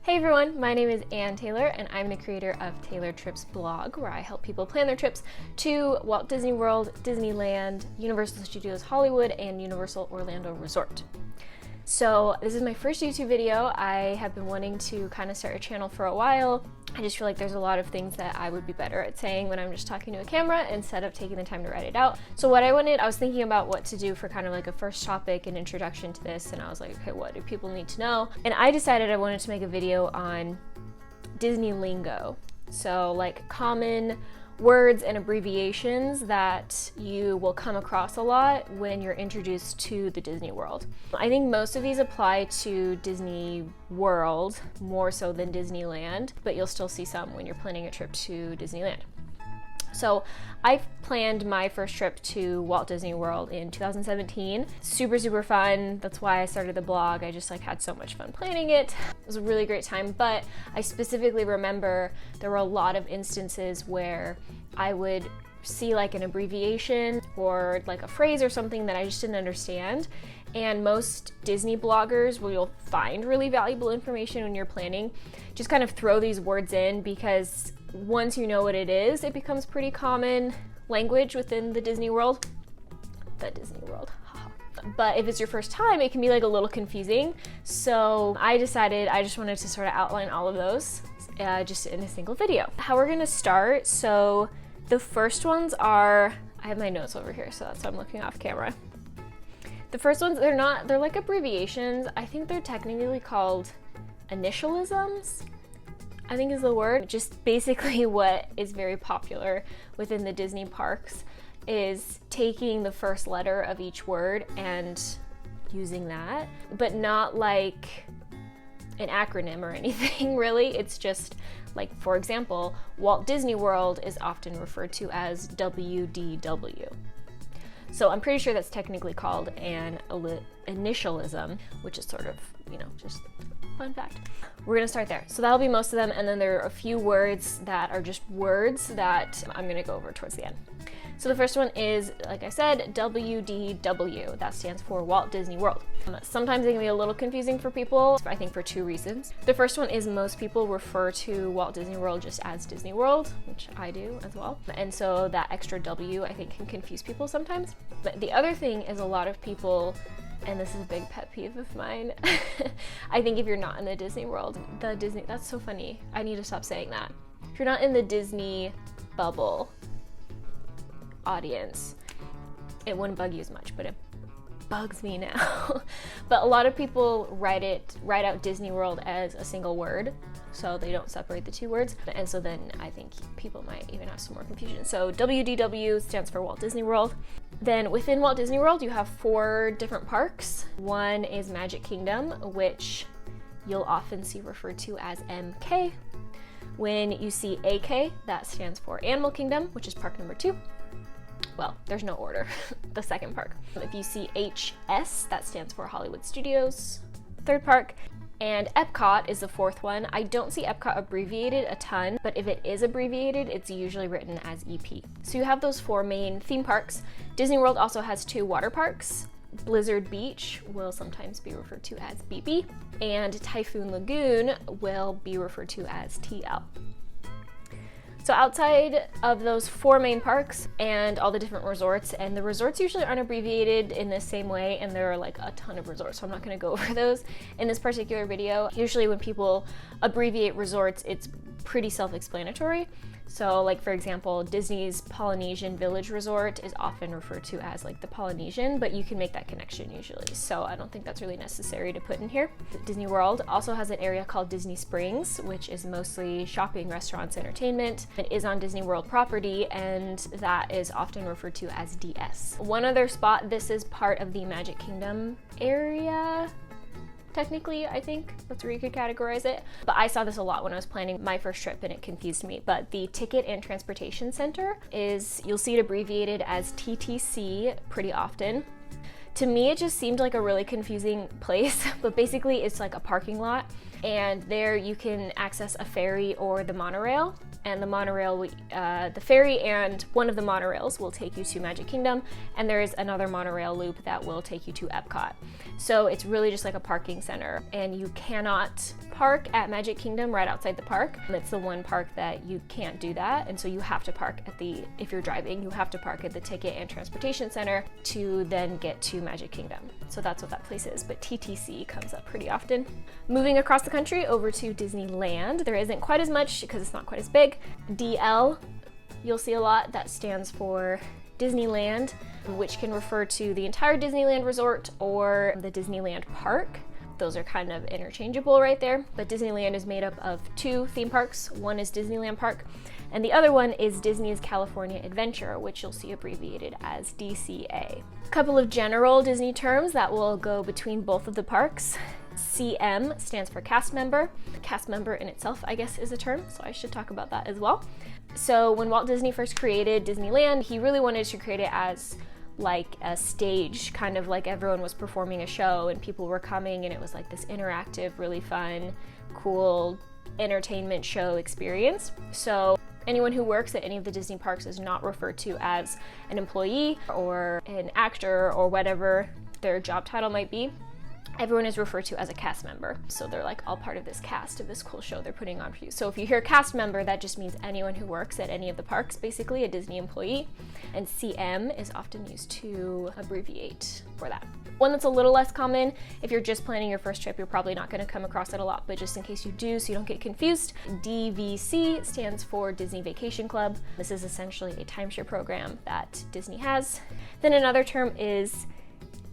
Hey everyone, my name is Ann Taylor and I'm the creator of Taylor Trips blog, where I help people plan their trips to Walt Disney World, Disneyland, Universal Studios Hollywood, and Universal Orlando Resort. So this is my first YouTube video. I have been wanting to kind of start a channel for a while. I just feel like there's a lot of things that I would be better at saying when I'm just talking to a camera instead of taking the time to write it out. So what I was thinking about what to do for kind of like a first topic and introduction to this, and I was like, okay, what do people need to know? And I decided I wanted to make a video on Disney lingo. So like common words and abbreviations that you will come across a lot when you're introduced to the Disney World. I think most of these apply to Disney World more so than Disneyland, but you'll still see some when you're planning a trip to Disneyland. So I planned my first trip to Walt Disney World in 2017. Super fun. That's why I started the blog. I just had so much fun planning it. It was a really great time, but I specifically remember there were a lot of instances where I would see like an abbreviation or like a phrase or something that I just didn't understand. And most Disney bloggers will you'll find really valuable information when you're planning. Just kind of throw these words in because once you know what it is, it becomes pretty common language within the Disney World. The Disney World. But if it's your first time, it can be like a little confusing. So I decided I just wanted to sort of outline all of those just in a single video. How we're gonna start, so the first ones are, I have my notes over here, so that's why I'm looking off camera. The first ones, they're like abbreviations. I think they're technically called initialisms, I think is the word. Just basically what is very popular within the Disney parks is taking the first letter of each word and using that, but not like an acronym or anything really. It's just like, for example, Walt Disney World is often referred to as WDW. So I'm pretty sure that's technically called an initialism, which is sort of, just fun fact. We're gonna start there. So that'll be most of them, and then there are a few words that are just words that I'm gonna go over towards the end. So the first one is, like I said, WDW. That stands for Walt Disney World. Sometimes it can be a little confusing for people, I think for two reasons. The first one is most people refer to Walt Disney World just as Disney World, which I do as well. And so that extra W, I think, can confuse people sometimes. But the other thing is a lot of people, and this is a big pet peeve of mine, I think if you're not in the Disney World, that's so funny. I need to stop saying that. If you're not in the Disney bubble audience, it wouldn't bug you as much, but it bugs me now. But a lot of people write out Disney World as a single word, so they don't separate the two words, and so then I think people might even have some more confusion. So WDW stands for Walt Disney World. Then within Walt Disney World, you have 4 different parks. One is Magic Kingdom, which you'll often see referred to as MK. When you see AK, that stands for Animal Kingdom, which is park number 2. Well, there's no order, the second park. If you see HS, that stands for Hollywood Studios, 3rd park. And EPCOT is the 4th one. I don't see EPCOT abbreviated a ton, but if it is abbreviated, it's usually written as EP. So you have those 4 main theme parks. Disney World also has 2 water parks. Blizzard Beach will sometimes be referred to as BB, and Typhoon Lagoon will be referred to as TL. So outside of those 4 main parks and all the different resorts, and the resorts usually aren't abbreviated in the same way, and there are like a ton of resorts, so I'm not gonna go over those in this particular video. Usually when people abbreviate resorts, it's pretty self-explanatory. So like, for example, Disney's Polynesian Village Resort is often referred to as like the Polynesian, but you can make that connection usually. So I don't think that's really necessary to put in here. Disney World also has an area called Disney Springs, which is mostly shopping, restaurants, entertainment. It is on Disney World property, and that is often referred to as DS. One other spot, this is part of the Magic Kingdom area. Technically, I think that's where you could categorize it. But I saw this a lot when I was planning my first trip and it confused me. But the Ticket and Transportation Center you'll see it abbreviated as TTC pretty often. To me, it just seemed like a really confusing place, but basically it's like a parking lot And there you can access a ferry or the monorail. And the ferry and one of the monorails will take you to Magic Kingdom, and there is another monorail loop that will take you to EPCOT. So it's really just like a parking center, and you cannot park at Magic Kingdom right outside the park. It's the one park that you can't do that, and so you have to park if you're driving, you have to park at the Ticket and Transportation Center to then get to Magic Kingdom. So that's what that place is, but TTC comes up pretty often. Moving across the country over to Disneyland, there isn't quite as much because it's not quite as big. DL, you'll see a lot. That stands for Disneyland, which can refer to the entire Disneyland resort or the Disneyland park. Those are kind of interchangeable right there, but Disneyland is made up of 2 theme parks. One is Disneyland Park, and the other one is Disney's California Adventure, which you'll see abbreviated as DCA. A couple of general Disney terms that will go between both of the parks. CM stands for cast member. Cast member in itself, I guess, is a term, so I should talk about that as well. So when Walt Disney first created Disneyland, he really wanted to create it as like a stage, kind of like everyone was performing a show and people were coming, and it was like this interactive, really fun, cool entertainment show experience. So anyone who works at any of the Disney parks is not referred to as an employee or an actor or whatever their job title might be. Everyone is referred to as a cast member. So they're like all part of this cast of this cool show they're putting on for you. So if you hear cast member, that just means anyone who works at any of the parks, basically a Disney employee. And CM is often used to abbreviate for that. One that's a little less common, if you're just planning your first trip, you're probably not going to come across it a lot, but just in case you do, so you don't get confused, DVC stands for Disney Vacation Club. This is essentially a timeshare program that Disney has. Then another term is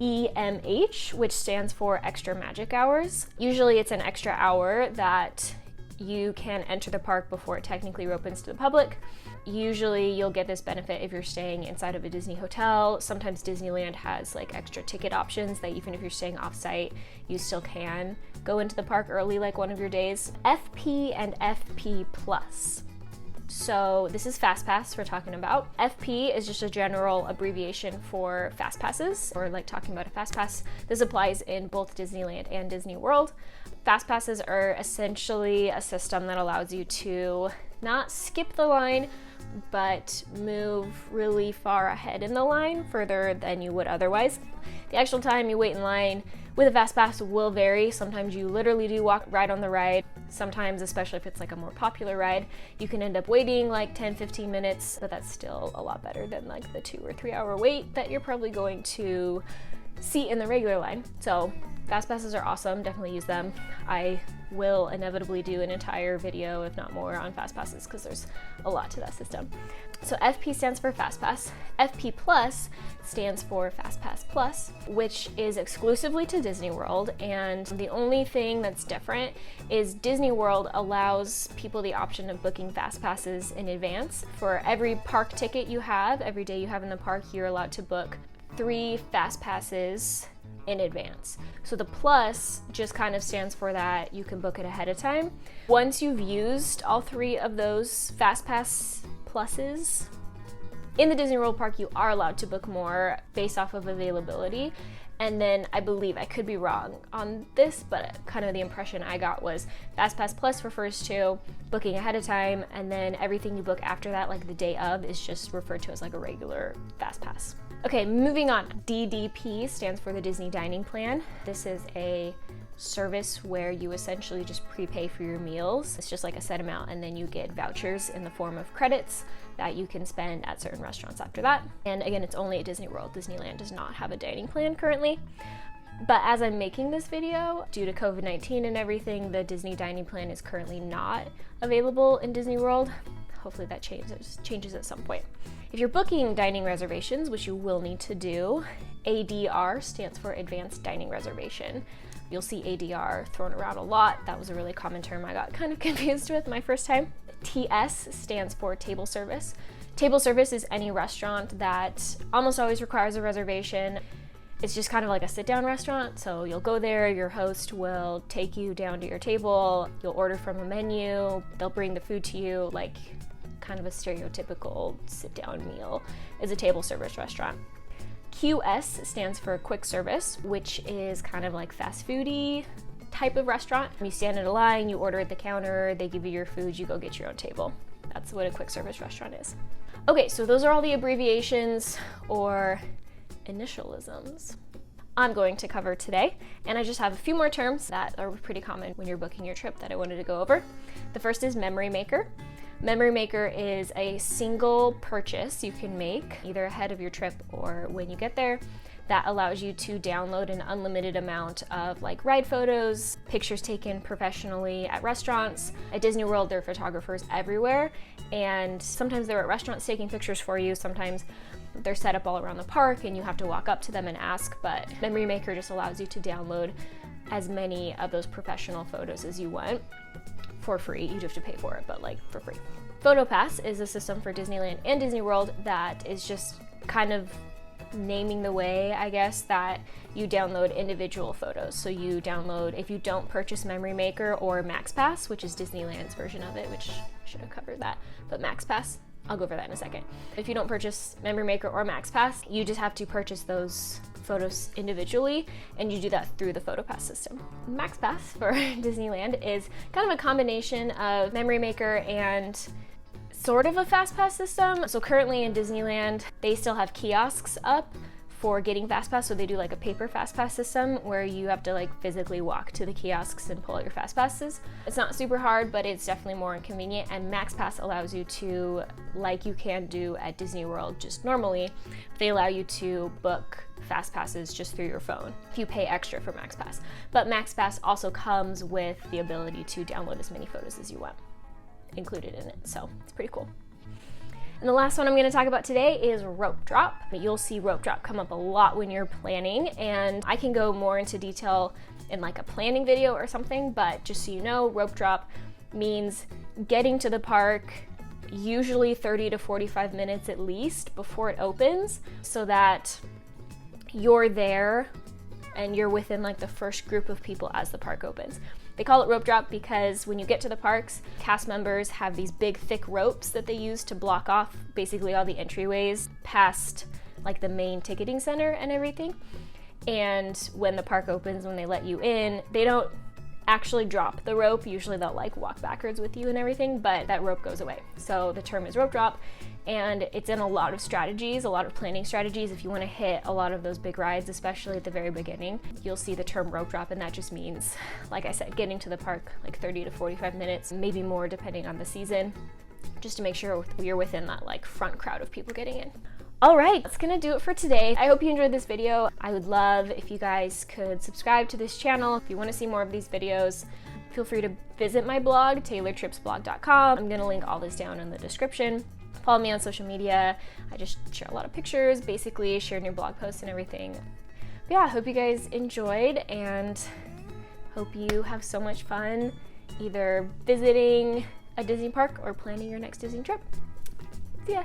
EMH, which stands for extra magic hours. Usually it's an extra hour that you can enter the park before it technically opens to the public. Usually you'll get this benefit if you're staying inside of a Disney hotel. Sometimes Disneyland has like extra ticket options that even if you're staying off-site, you still can go into the park early like one of your days. FP and FP Plus. So this is Fastpass we're talking about. FP is just a general abbreviation for Fast Passes, or like talking about a Fast Pass. This applies in both Disneyland and Disney World. Fast Passes are essentially a system that allows you to not skip the line, but move really far ahead in the line, further than you would otherwise. The actual time you wait in line with a Fast Pass will vary. Sometimes you literally do walk right on the ride. Sometimes, especially if it's like a more popular ride, you can end up waiting like 10-15 minutes, but that's still a lot better than like the 2 or 3 hour wait that you're probably going to see in the regular line. So Fast Passes are awesome, definitely use them. I will inevitably do an entire video, if not more, on Fast Passes because there's a lot to that system. So FP stands for Fast Pass. FP Plus stands for Fastpass Plus, which is exclusively to Disney World, and the only thing that's different is Disney World allows people the option of booking Fast Passes in advance. For every park ticket you have, every day you have in the park, you're allowed to book 3 Fast Passes in advance. So the plus just kind of stands for that you can book it ahead of time. Once you've used all 3 of those Fastpass Pluses in the Disney World park, you are allowed to book more based off of availability. And then I believe, I could be wrong on this, but kind of the impression I got was Fastpass Plus refers to booking ahead of time, and then everything you book after that, like the day of, is just referred to as like a regular Fastpass. Okay, moving on. DDP stands for the Disney Dining Plan. This is a service where you essentially just prepay for your meals. It's just like a set amount, and then you get vouchers in the form of credits that you can spend at certain restaurants after that. And again, it's only at Disney World. Disneyland does not have a dining plan currently. But as I'm making this video, due to COVID-19 and everything, the Disney dining plan is currently not available in Disney World. Hopefully that changes at some point. If you're booking dining reservations, which you will need to do, ADR stands for Advanced Dining Reservation. You'll see ADR thrown around a lot. That was a really common term I got kind of confused with my first time. TS stands for Table Service. Table service is any restaurant that almost always requires a reservation. It's just kind of like a sit-down restaurant, so you'll go there, your host will take you down to your table, you'll order from a menu, they'll bring the food to you, like kind of a stereotypical sit-down meal is a table service restaurant. QS stands for Quick Service, which is kind of like fast foody type of restaurant. You stand in a line, you order at the counter, they give you your food, you go get your own table. That's what a quick service restaurant is. Okay, so those are all the abbreviations or initialisms I'm going to cover today, and I just have a few more terms that are pretty common when you're booking your trip that I wanted to go over. The first is memory maker. Memory maker is a single purchase you can make either ahead of your trip or when you get there that allows you to download an unlimited amount of like ride photos, pictures taken professionally at restaurants. At Disney World, there are photographers everywhere, and sometimes they're at restaurants taking pictures for you. Sometimes they're set up all around the park and you have to walk up to them and ask, but Memory Maker just allows you to download as many of those professional photos as you want for free. You do have to pay for it, but like for free. Photopass is a system for Disneyland and Disney World that is just kind of naming the way, I guess, that you download individual photos. So you download, if you don't purchase Memory Maker or Maxpass, which is Disneyland's version of it, which I should have covered that, but Maxpass, I'll go over that in a second. If you don't purchase Memory Maker or Maxpass, you just have to purchase those photos individually, and you do that through the Photopass system. Maxpass for Disneyland is kind of a combination of Memory Maker and sort of a Fastpass system. So currently in Disneyland, they still have kiosks up for getting Fastpass, so they do like a paper Fastpass system where you have to like physically walk to the kiosks and pull out your Fastpasses. It's not super hard, but it's definitely more inconvenient, and Maxpass allows you to, like you can do at Disney World just normally, they allow you to book Fastpasses just through your phone if you pay extra for Maxpass. But Maxpass also comes with the ability to download as many photos as you want included in it, so it's pretty cool. And the last one I'm going to talk about today is rope drop. You'll see rope drop come up a lot when you're planning, and I can go more into detail in like a planning video or something, but just so you know, rope drop means getting to the park usually 30 to 45 minutes at least before it opens, so that you're there and you're within like the first group of people as the park opens. They call it rope drop because when you get to the parks, cast members have these big thick ropes that they use to block off basically all the entryways past like the main ticketing center and everything. And when the park opens, when they let you in, they don't actually drop the rope. Usually they'll like walk backwards with you and everything, but that rope goes away. So the term is rope drop, and it's in a lot of strategies, a lot of planning strategies. If you want to hit a lot of those big rides, especially at the very beginning, you'll see the term rope drop, and that just means, like I said, getting to the park like 30 to 45 minutes, maybe more depending on the season, just to make sure you're within that like front crowd of people getting in. All right, that's gonna do it for today. I hope you enjoyed this video. I would love if you guys could subscribe to this channel. If you want to see more of these videos, feel free to visit my blog, taylortripsblog.com. I'm gonna link all this down in the description. Follow me on social media. I just share a lot of pictures, basically share new blog posts and everything. But yeah, I hope you guys enjoyed, and hope you have so much fun either visiting a Disney park or planning your next Disney trip. See ya.